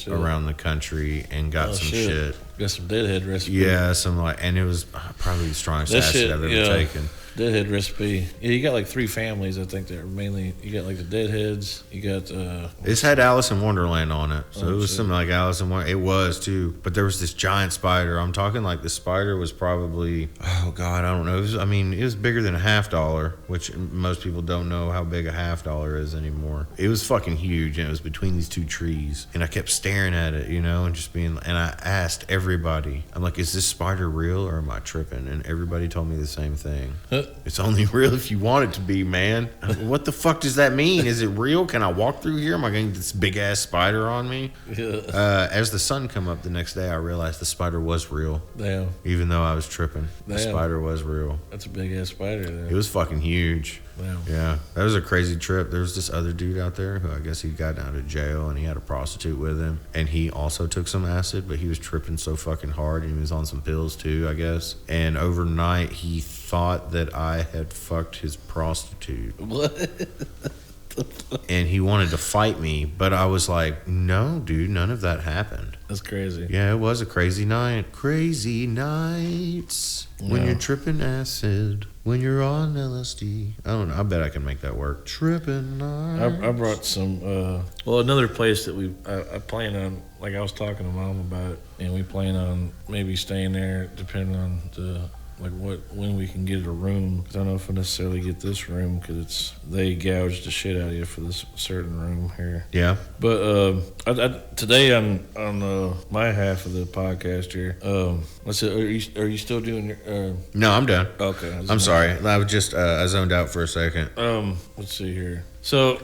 around the country and got some shit. Got some Deadhead recipe. Yeah, some like, and it was probably the strongest acid I've ever taken. Deadhead recipe. Yeah, you got like 3 families, I think. They're mainly, you got like the Deadheads. You got it's had Alice in Wonderland on it, so it was something like Alice in Wonderland. It was too, but there was this giant spider. I'm talking like the spider was probably, oh god, I don't know. It was bigger than a $50, which most people don't know how big a $50 is anymore. It was fucking huge, and it was between these 2 trees, and I kept staring at it, you know, and just being. And I asked everybody, I'm like, is this spider real or am I tripping? And everybody told me the same thing. It's only real if you want it to be, man. What the fuck does that mean? Is it real? Can I walk through here? Am I going to get this big ass spider on me? Yeah. As the sun come up the next day, I realized the spider was real. Damn. Even though I was tripping, the spider was real. That's a big ass spider there. It was fucking huge. Wow. Yeah, that was a crazy trip. There was this other dude out there who I guess he got out of jail and he had a prostitute with him, and he also took some acid, but he was tripping so fucking hard and he was on some pills too, I guess. And overnight he thought that I had fucked his prostitute. What? And he wanted to fight me, but I was like, no, dude, none of that happened. That's crazy. Yeah, it was a crazy night. Crazy nights when you're tripping acid, when you're on LSD. I don't know. I bet I can make that work. Tripping nights. I brought some, another place that I plan on, like I was talking to Mom about, and we plan on maybe staying there depending on when we can get a room. I don't know if we'll necessarily get this room because they gouged the shit out of you for this certain room here. Yeah. But today on my half of the podcast here, let's see, are you still doing your? No, I'm done. Okay. I'm sorry. I was just I zoned out for a second. Let's see here. So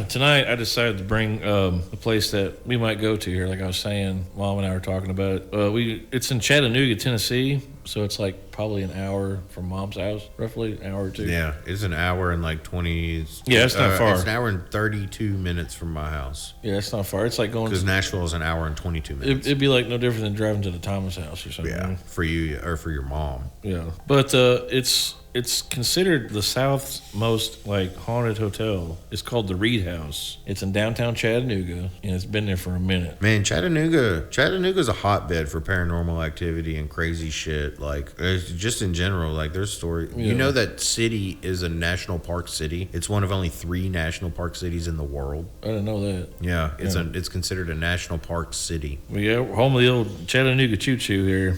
tonight I decided to bring a place that we might go to here. Like I was saying, Mom and I were talking about it. It's in Chattanooga, Tennessee. So it's like probably an hour from Mom's house, roughly an hour or two. Yeah, it's an hour and like 20. Yeah, it's not far. It's an hour and 32 minutes from my house. Yeah, it's not far. It's like going because Nashville is an hour and 22 minutes. It'd be like no different than driving to the Thomas house or something. Yeah, for you or for your mom. Yeah, but it's considered the South's most like haunted hotel. It's called the Reed House. It's in downtown Chattanooga, and it's been there for a minute. Man, Chattanooga's a hotbed for paranormal activity and crazy shit. Like just in general, like there's story. Yeah. You know that city is a national park city. It's one of only 3 national park cities in the world. I didn't know that. Yeah, it's considered a national park city. Well, yeah, home of the old Chattanooga Choo Choo here.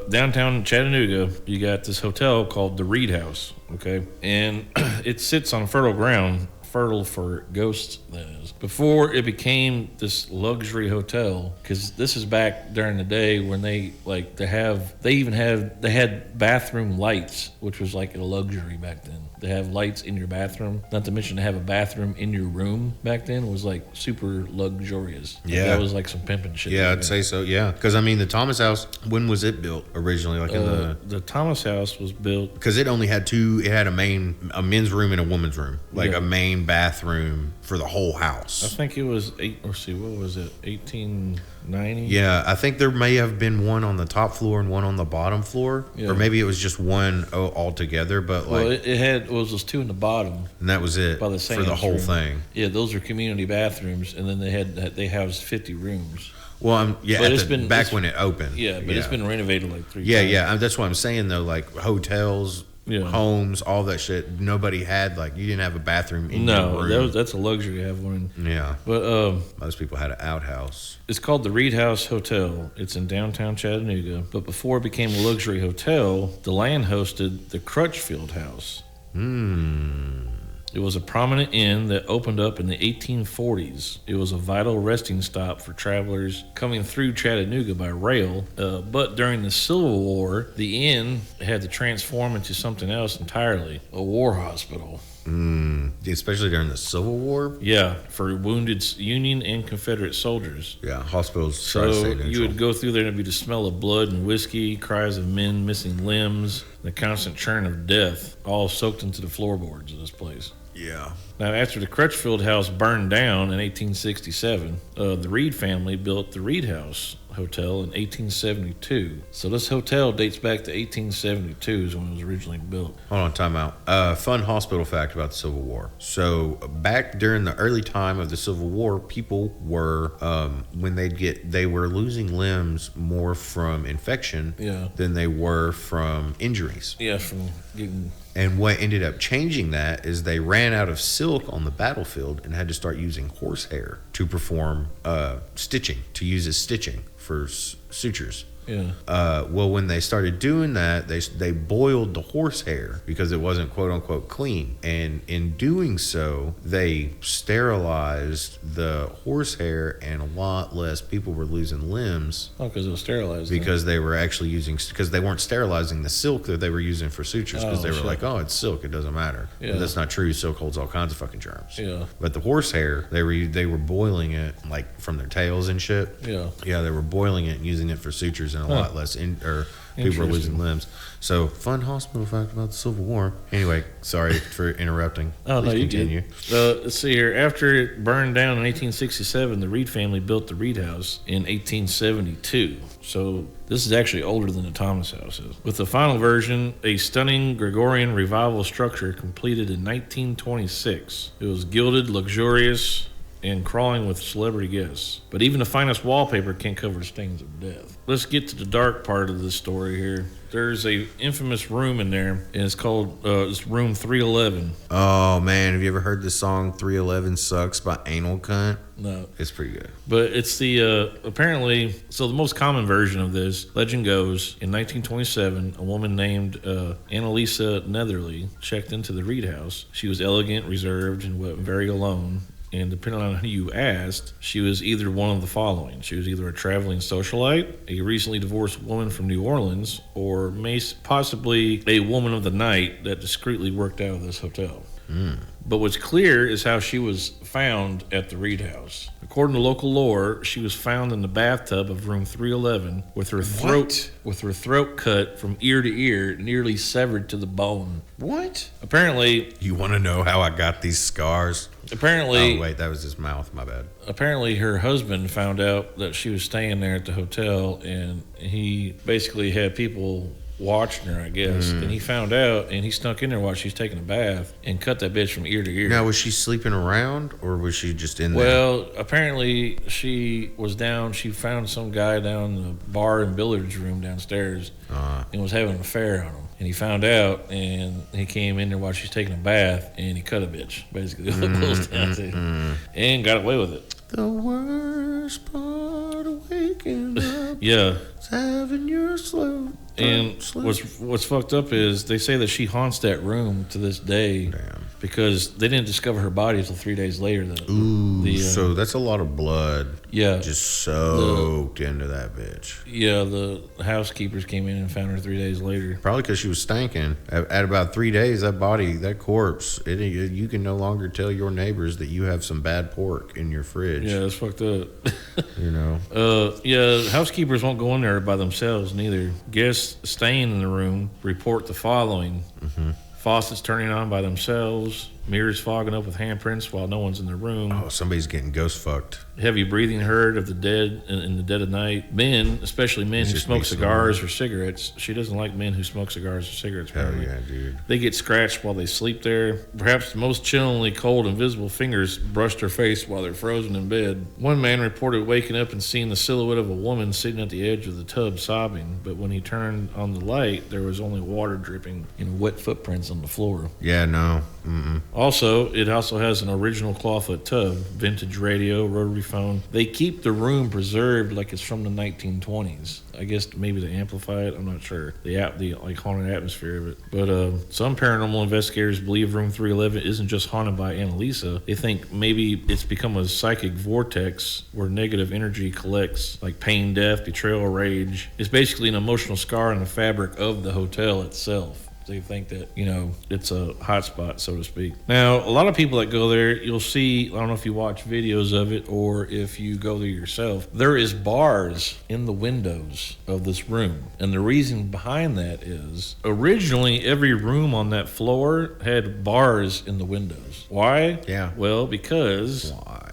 Downtown Chattanooga, you got this hotel called the Reed House. Okay, and it sits on fertile ground. Fertile for ghosts, that is. Before it became this luxury hotel, because this is back during the day when they had bathroom lights, which was like a luxury back then. They have lights in your bathroom. Not to mention to have a bathroom in your room back then was like super luxurious. Like yeah, that was like some pimping shit. Yeah, I'd say so. Yeah, because I mean the Thomas house. When was it built originally? Like in the Thomas house was built because it only had 2. It had a men's room and a woman's room, like a main bathroom for the whole house. I think it was 1890. Yeah, I think there may have been one on the top floor and one on the bottom floor, or maybe it was just one altogether. But like, it was those 2 in the bottom, and that was it by the for the whole thing. Yeah, those are community bathrooms, and then they housed 50 rooms. Well, back when it opened. Yeah, but it's been renovated like 3 times. Yeah, that's what I'm saying though. Like hotels. Yeah. Homes, all that shit. Nobody had you didn't have a bathroom in your room. No, that's a luxury to have one. Yeah, but most people had an outhouse. It's called the Reed House Hotel. It's in downtown Chattanooga. But before it became a luxury hotel, the land hosted the Crutchfield House. It was a prominent inn that opened up in the 1840s. It was a vital resting stop for travelers coming through Chattanooga by rail. But during the Civil War, the inn had to transform into something else entirely, a war hospital. Especially during the Civil War? Yeah, for wounded Union and Confederate soldiers. Yeah, hospitals. So you would go through there and it'd be the smell of blood and whiskey, cries of men missing limbs, the constant churn of death, all soaked into the floorboards of this place. Yeah. Now, after the Crutchfield House burned down in 1867, the Reed family built the Reed House Hotel in 1872. So this hotel dates back to 1872 is when it was originally built. Hold on, time out. Fun hospital fact about the Civil War. So back during the early time of the Civil War, people were they were losing limbs more from infection than they were from injuries. Yeah, from getting. And what ended up changing that is they ran out of silk on the battlefield and had to start using horsehair to perform stitching, to use as stitching for sutures. Yeah. Well, when they started doing that, they boiled the horsehair because it wasn't quote unquote clean, and in doing so, they sterilized the horsehair, and a lot less people were losing limbs. Oh, because it was sterilized. Because they were actually because they weren't sterilizing the silk that they were using for sutures, because they were like, oh, it's silk, it doesn't matter. Yeah. But that's not true. Silk holds all kinds of fucking germs. Yeah. But the horsehair, they were boiling it like from their tails and shit. Yeah. Yeah, they were boiling it and using it for sutures. And a lot less people are losing limbs. So, fun hospital fact about the Civil War. Anyway, sorry for interrupting. Oh, Please no, you continue. Let's see here. After it burned down in 1867, the Reed family built the Reed House in 1872. So this is actually older than the Thomas House is. With the final version, a stunning Gregorian revival structure completed in 1926. It was gilded, luxurious, and crawling with celebrity guests. But even the finest wallpaper can't cover the stains of death. Let's get to the dark part of this story here. There's a infamous room in there, and it's called it's room 311. Oh, man. Have you ever heard the song 311 Sucks by Anal Cunt? No. It's pretty good. But it's the, apparently, so the most common version of this, legend goes, in 1927, a woman named Annalisa Netherly checked into the Reed House. She was elegant, reserved, and very alone. And depending on who you asked, she was either one of the following. She was either a traveling socialite, a recently divorced woman from New Orleans, or possibly a woman of the night that discreetly worked out of this hotel. But what's clear is how she was found at the Reed House. According to local lore, she was found in the bathtub of room 311 with her throat cut from ear to ear, nearly severed to the bone. What? Apparently, you want to know how I got these scars? Apparently, oh wait, that was his mouth. My bad. Apparently, her husband found out that she was staying there at the hotel, and he basically had people watching her, I guess. And he found out, and he snuck in there while she was taking a bath and cut that bitch from ear to ear. Now, was she sleeping around, or was she just in there? Well, apparently she was down. She found some guy down in the bar and billiards room downstairs and was having an affair on him. And he found out, and he came in there while she was taking a bath, and he cut a bitch, basically. What it boils down to. And got away with it. The worst part of waking up is having your slow. And what's fucked up is they say that she haunts that room to this day. Damn. Because they didn't discover her body until 3 days later. So that's a lot of blood. Yeah. Just soaked into that bitch. Yeah, the housekeepers came in and found her 3 days later. Probably because she was stinking. At about 3 days, that body, that corpse, you can no longer tell your neighbors that you have some bad pork in your fridge. Yeah, it's fucked up. You know? Housekeepers won't go in there by themselves neither. Guests staying in the room report the following. Faucets turning on by themselves, mirrors fogging up with handprints while no one's in the room. Oh, somebody's getting ghost fucked. Heavy breathing heard of the dead in the dead of night. Men, especially men who smoke cigars or cigarettes. She doesn't like men who smoke cigars or cigarettes. Hell yeah, dude. They get scratched while they sleep there. Perhaps the most chillingly cold, invisible fingers brushed her face while they're frozen in bed. One man reported waking up and seeing the silhouette of a woman sitting at the edge of the tub sobbing. But when he turned on the light, there was only water dripping and wet footprints on the floor. Yeah, no. It also has an original clawfoot tub, vintage radio, rotary phone. They keep the room preserved like it's from the 1920s. I guess maybe to amplify it. I'm not sure. The like haunted atmosphere of it. But some paranormal investigators believe room 311 isn't just haunted by Annalisa. They think maybe it's become a psychic vortex where negative energy collects, like pain, death, betrayal, rage. It's basically an emotional scar in the fabric of the hotel itself. They think that, it's a hot spot, so to speak. Now, a lot of people that go there, you'll see, I don't know if you watch videos of it or if you go there yourself, there is bars in the windows of this room. And the reason behind that is, originally, every room on that floor had bars in the windows. Why? Yeah. Well, because... Why?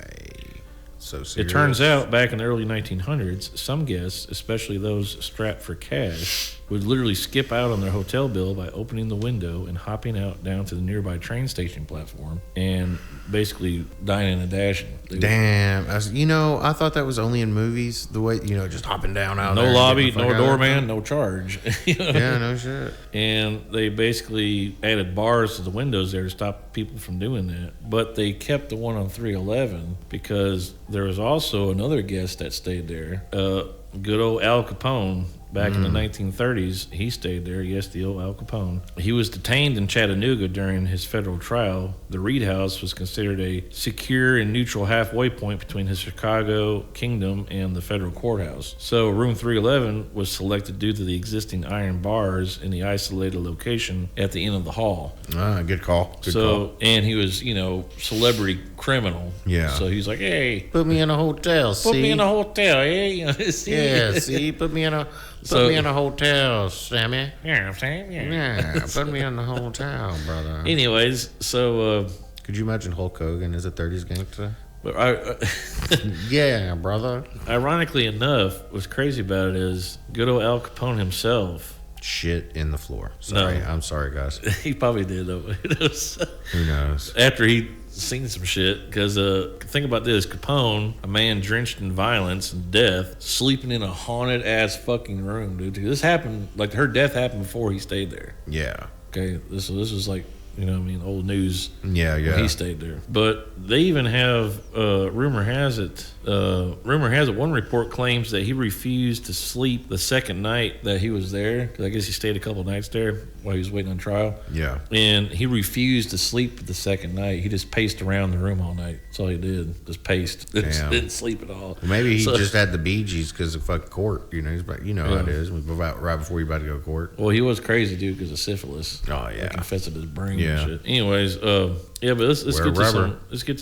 So serious. It turns out, back in the early 1900s, some guests, especially those strapped for cash, would literally skip out on their hotel bill by opening the window and hopping out down to the nearby train station platform and basically dining and dashing. Damn. I thought that was only in movies, the way, just hopping down out no there. No lobby, no doorman, no charge. Yeah, no shit. And they basically added bars to the windows there to stop people from doing that. But they kept the one on 311 because there was also another guest that stayed there. Good old Al Capone. Back in the 1930s, he stayed there. Yes, the old Al Capone. He was detained in Chattanooga during his federal trial. The Reed House was considered a secure and neutral halfway point between his Chicago kingdom and the federal courthouse. So room 311 was selected due to the existing iron bars in the isolated location at the end of the hall. Good call. Good call. And he was, celebrity criminal. Yeah. So he's like, hey. Put me in a hotel, Put me in a hotel, eh? See? Yeah, see? Put me in a hotel, Sammy. Yeah, I'm saying, yeah. Put me in the hotel, brother. Anyways, so could you imagine Hulk Hogan as a 30s gangster? But yeah, brother. Ironically enough, what's crazy about it is good old Al Capone himself shit in the floor. Sorry, no. I'm sorry, guys. He probably did though. Who knows? After he seen some shit, because think about this: Capone, a man drenched in violence and death, sleeping in a haunted ass fucking room, dude. This happened, like her death happened before he stayed there. Yeah. Okay, this was like, old news. Yeah. He stayed there. But they even have, rumor has it, one report claims that he refused to sleep the second night that he was there. 'Cause I guess he stayed a couple nights there while he was waiting on trial. Yeah. And he refused to sleep the second night. He just paced around the room all night. That's all he did. Just paced. Didn't sleep at all. Well, maybe he just had the Bee Gees because of fucking court. He's like, how it is. Right before you're about to go to court. Well, he was crazy, dude, because of syphilis. Oh, yeah. Like infested his brain and shit. Anyways, but let's get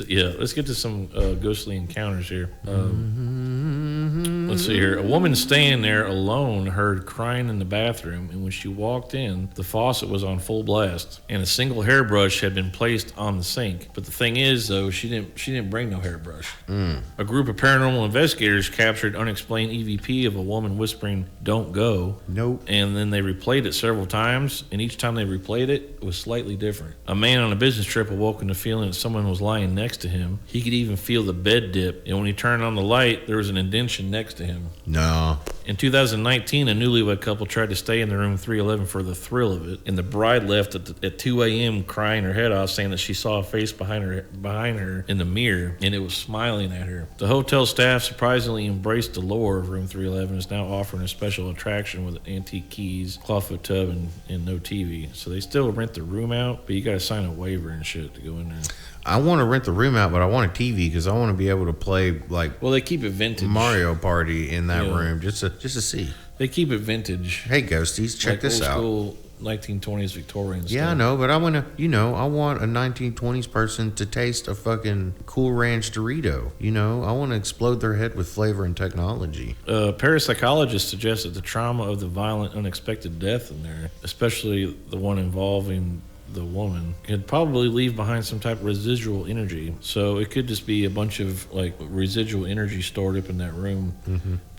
to some ghostly encounters here. here. Let's see here. A woman staying there alone heard crying in the bathroom, and when she walked in, the faucet was on full blast, and a single hairbrush had been placed on the sink. But the thing is, though, she didn't bring no hairbrush. A group of paranormal investigators captured unexplained EVP of a woman whispering, "Don't go." Nope. And then they replayed it several times, and each time they replayed it, it was slightly different. A man on a business trip awoken to feeling that someone was lying next to him. He could even feel the bed dip, and when he turned on the light, there was an indention next to him. No. In 2019, a newlywed couple tried to stay in the room 311 for the thrill of it, and the bride left at 2 a.m. crying her head off, saying that she saw a face behind her in the mirror, and it was smiling at her. The hotel staff surprisingly embraced the lore of room 311 and is now offering a special attraction with antique keys, clawfoot tub, and no TV. So they still rent the room out, but you got to sign a waiver and shit to go in there. I want to rent the room out, but I want a TV because I want to be able to play like Well, they keep it vintage. Mario Party in that room just to see. They keep it vintage. Hey, ghosties, check like this out. Old school 1920s Victorian stuff. Yeah, I know, but I want to, I want a 1920s person to taste a fucking Cool Ranch Dorito. I want to explode their head with flavor and technology. Parapsychologists suggest that the trauma of the violent, unexpected death in there, especially the one involving the woman, could probably leave behind some type of residual energy. So it could just be a bunch of like residual energy stored up in that room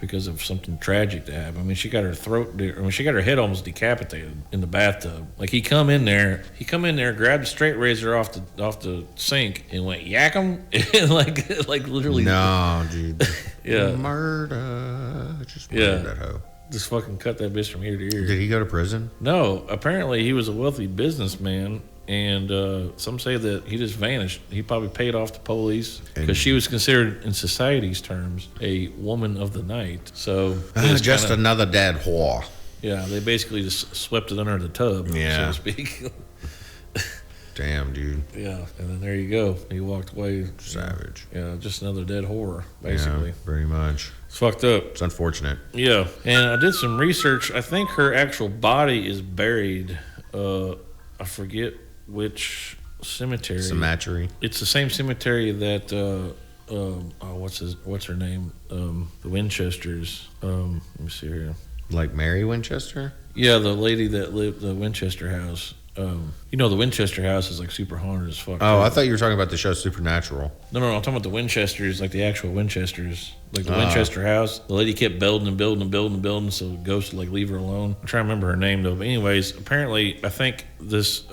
because of something tragic to happen. I mean, she got her she got her head almost decapitated in the bathtub. Like he come in there, grabbed a straight razor off the sink and went yak him, and like literally. No, dude. Yeah. Murder. Just murdered that hoe. Just fucking cut that bitch from ear to ear. Did he go to prison? No, apparently he was a wealthy businessman, and some say that he just vanished. He probably paid off the police because she was considered, in society's terms, a woman of the night. So just another dead whore. Yeah, they basically just swept it under the tub, so to speak. Damn, dude. Yeah, and then there you go. He walked away. Savage. Yeah, just another dead whore, basically. Yeah, pretty much. It's fucked up. It's unfortunate. Yeah, and I did some research. I think her actual body is buried. I forget which cemetery. Cemetery. It's the same cemetery that what's her name? The Winchesters. Let me see here. Like Mary Winchester? Yeah, the lady that lived the Winchester house. The Winchester house is like super haunted as fuck. Oh, I thought you were talking about the show Supernatural. No, I'm talking about the Winchesters, like the actual Winchesters. Like the Winchester house. The lady kept building, so ghosts would like leave her alone. I'm trying to remember her name though. But anyways, apparently, I think this,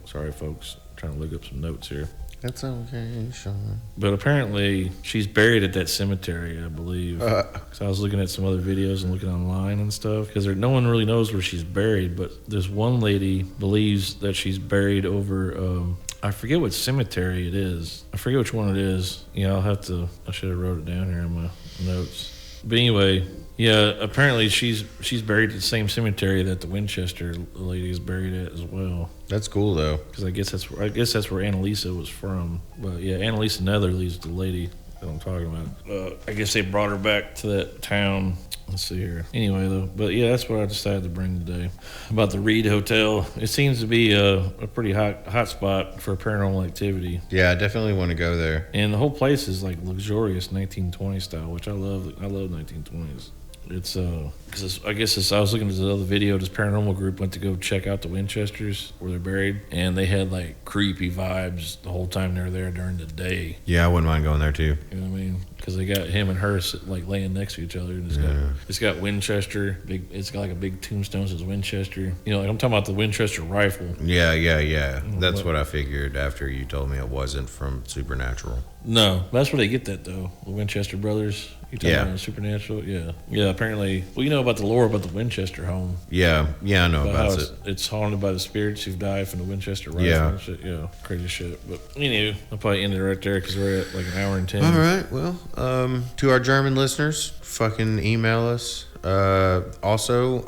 sorry folks, I'm trying to look up some notes here. That's okay, Sean. But apparently, she's buried at that cemetery, I believe. Because I was looking at some other videos and looking online and stuff. Because no one really knows where she's buried. But this one lady believes that she's buried over, I forget what cemetery it is. I forget which one it is. Yeah, I should have wrote it down here in my notes. But anyway, yeah, apparently she's buried at the same cemetery that the Winchester lady is buried at as well. That's cool though. Because I guess that's where Annalisa was from. But yeah, Annalisa Netherly is the lady that I'm talking about. I guess they brought her back to that town. Let's see here. Anyway, though, but yeah, that's what I decided to bring today about the Reed Hotel. It seems to be a pretty hot spot for paranormal activity. Yeah, I definitely want to go there. And the whole place is like luxurious 1920s style, which I love. I love 1920s. It's because I was looking at the other video. This paranormal group went to go check out the Winchesters where they're buried, and they had like creepy vibes the whole time they were there during the day. Yeah, I wouldn't mind going there too. You know what I mean? Because they got him and her like laying next to each other, and it's got Winchester. It's got like a big tombstone says Winchester. Like I'm talking about the Winchester rifle. Yeah. That's what I figured after you told me it wasn't from Supernatural. No, that's where they get that though. The Winchester brothers. You talking about Supernatural? Yeah. Apparently, well, you know about the lore about the Winchester home. Yeah, I know about it. It's haunted by the spirits who've died from the Winchester rifle. And shit. Yeah, crazy shit. But anyway, I'll probably end it right there because we're at like an hour and 10. All right. Well, to our German listeners, fucking email us. Also,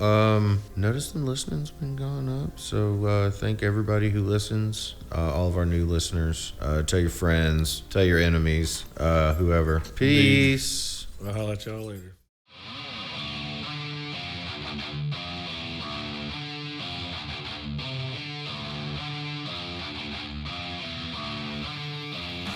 notice the listening's been going up. So thank everybody who listens. All of our new listeners. Tell your friends. Tell your enemies. Whoever. Peace. I'll holler at y'all later.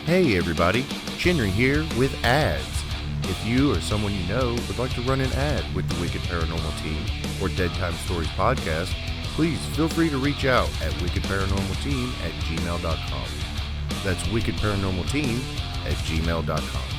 Hey everybody, Chinry here with ads. If you or someone you know would like to run an ad with the Wicked Paranormal Team or Dead Time Stories podcast, please feel free to reach out at wickedparanormalteam@gmail.com. That's wickedparanormalteam@gmail.com.